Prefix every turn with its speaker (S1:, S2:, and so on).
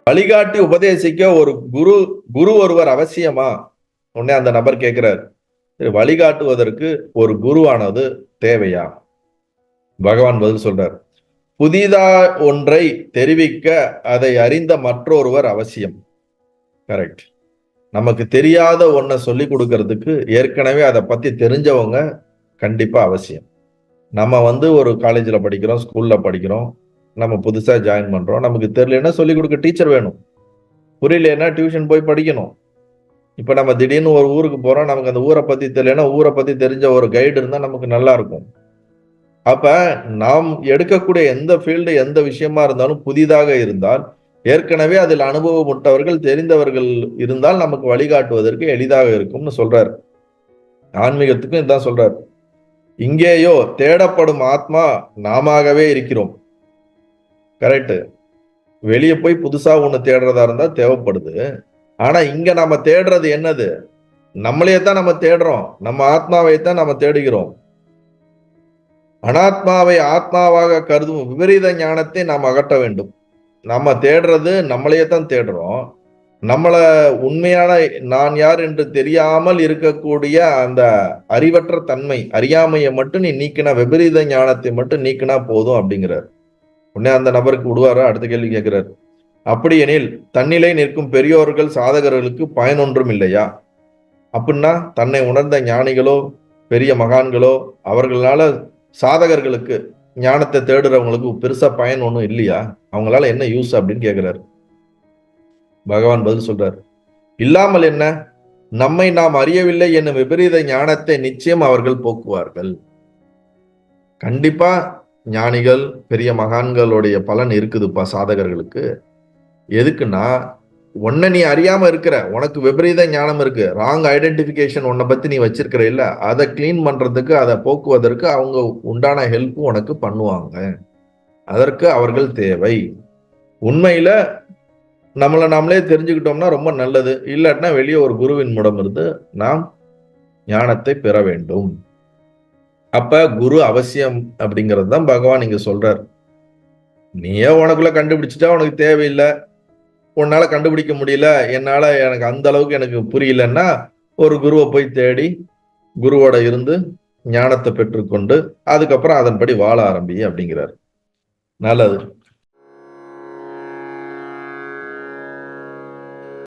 S1: வழிகாட்டி உபதேசிக்க ஒரு குரு ஒருவர் அவசியமா? உடனே அந்த நபர் கேட்கிறார், வழிகாட்டுவதற்கு ஒரு குருவானது தேவையா? பகவான் பதில் சொல்றார், புதிதா ஒன்றை தெரிவிக்க அதை அறிந்த மற்றொருவர் அவசியம். கரெக்ட். நமக்கு தெரியாத ஒன்றை சொல்லி கொடுக்கறதுக்கு ஏற்கனவே அதை பத்தி தெரிஞ்சவங்க கண்டிப்பா அவசியம். நம்ம ஒரு காலேஜில் படிக்கிறோம், ஸ்கூல்ல படிக்கிறோம், நம்ம புதுசா ஜாயின் பண்றோம், நமக்கு தெரியலன்னா சொல்லிக் கொடுக்க டீச்சர் வேணும், புரியலன்னா டியூஷன் போய் படிக்கணும். இப்ப நம்ம திடீர்னு ஒரு ஊருக்கு போறோம், நமக்கு அந்த ஊரை பத்தி தெரியலன்னா ஊரை பத்தி தெரிஞ்ச ஒரு கைடு இருந்தா நமக்கு நல்லா இருக்கும். அப்ப நாம் எடுக்கக்கூடிய எந்த ஃபீல்டு, எந்த விஷயமா இருந்தாலும் புதிதாக இருந்தால், ஏற்கனவே அதில் அனுபவப்பட்டவர்கள், தெரிந்தவர்கள் இருந்தால் நமக்கு வழிகாட்டுவதற்கு எளிதாக இருக்கும்னு சொல்றாரு. ஆன்மீகத்துக்கும் இதுதான் சொல்றாரு. இங்கேயோ தேடப்படும் ஆத்மா நாமவே இருக்கிறோம். கரெக்ட். வெளியே போய் புதுசா ஒண்ணு தேடுறதா இருந்தா தேவைப்படுது. ஆனா இங்க நம்ம தேடுறது என்னது? நம்மளையே தான் நம்ம தேடுறோம், நம்ம ஆத்மாவை தான் நம்ம தேடுகிறோம். அனாத்மாவை ஆத்மாவாக கருதும் விபரீத ஞானத்தை நாம் அகற்ற வேண்டும். நம்ம தேடுறது நம்மளையே தான் தேடுறோம். நம்மள உண்மையான நான் யார் என்று தெரியாமல் இருக்கக்கூடிய அந்த அறிவற்ற தன்மை, அறியாமையை மட்டும் நீ நீக்கினா, விபரீத ஞானத்தை மட்டும் நீக்கினா போதும் அப்படிங்கிறார். உடனே அந்த நபருக்கு விடுவாரா? அடுத்த கேள்வி கேட்கிறார். அப்படியெனில் தன்னிலை நிற்கும் பெரியோர்கள் சாதகர்களுக்கு பயனொன்றும் இல்லையா? அப்படின்னா தன்னை உணர்ந்த ஞானிகளோ பெரிய மகான்களோ அவர்களால சாதகர்களுக்கு, ஞானத்தை தேடுறவங்களுக்கு பெருசா பயன் ஒன்றும் இல்லையா? அவங்களால என்ன யூஸ் அப்படின்னு கேட்கிறாரு. பகவான் பதில் சொல்றார், இல்லாமல் என்ன? நம்மை நாம் அறியவில்லை என்னும் விபரீத ஞானத்தை நிச்சயம் அவர்கள் போக்குவார்கள். கண்டிப்பா ஞானிகள் பெரிய மகான்களுடைய பலன் இருக்குதுப்பா சாதகர்களுக்கு. எதுக்குன்னா, உன்னை நீ அறியாம இருக்கிற, உனக்கு விபரீத ஞானம் இருக்கு, ராங் ஐடென்டிபிகேஷன் உன்னை பத்தி நீ வச்சிருக்கிற இல்ல, அதை கிளீன் பண்றதுக்கு, அதை போக்குவதற்கு அவங்க உண்டான ஹெல்ப் உனக்கு பண்ணுவாங்க. அதற்கு அவர்கள் தேவை. உண்மையில நம்மளை நாமளே தெரிஞ்சுக்கிட்டோம்னா ரொம்ப நல்லது. இல்லாட்டினா வெளியே ஒரு குருவின் மூலம் இருந்து நாம் ஞானத்தை பெற வேண்டும். அப்ப குரு அவசியம் அப்படிங்கிறது தான் பகவான் இங்க சொல்றார். நீயே உனக்குள்ள கண்டுபிடிச்சிட்டா உனக்கு தேவையில்லை, உன்னால கண்டுபிடிக்க முடியல, என்னால எனக்கு அந்த அளவுக்கு எனக்கு புரியலன்னா ஒரு குருவை போய் தேடி குருவோட இருந்து ஞானத்தை பெற்றுக்கொண்டு அதுக்கப்புறம் அதன்படி வாழ ஆரம்பி அப்படிங்கிறார். நல்லது.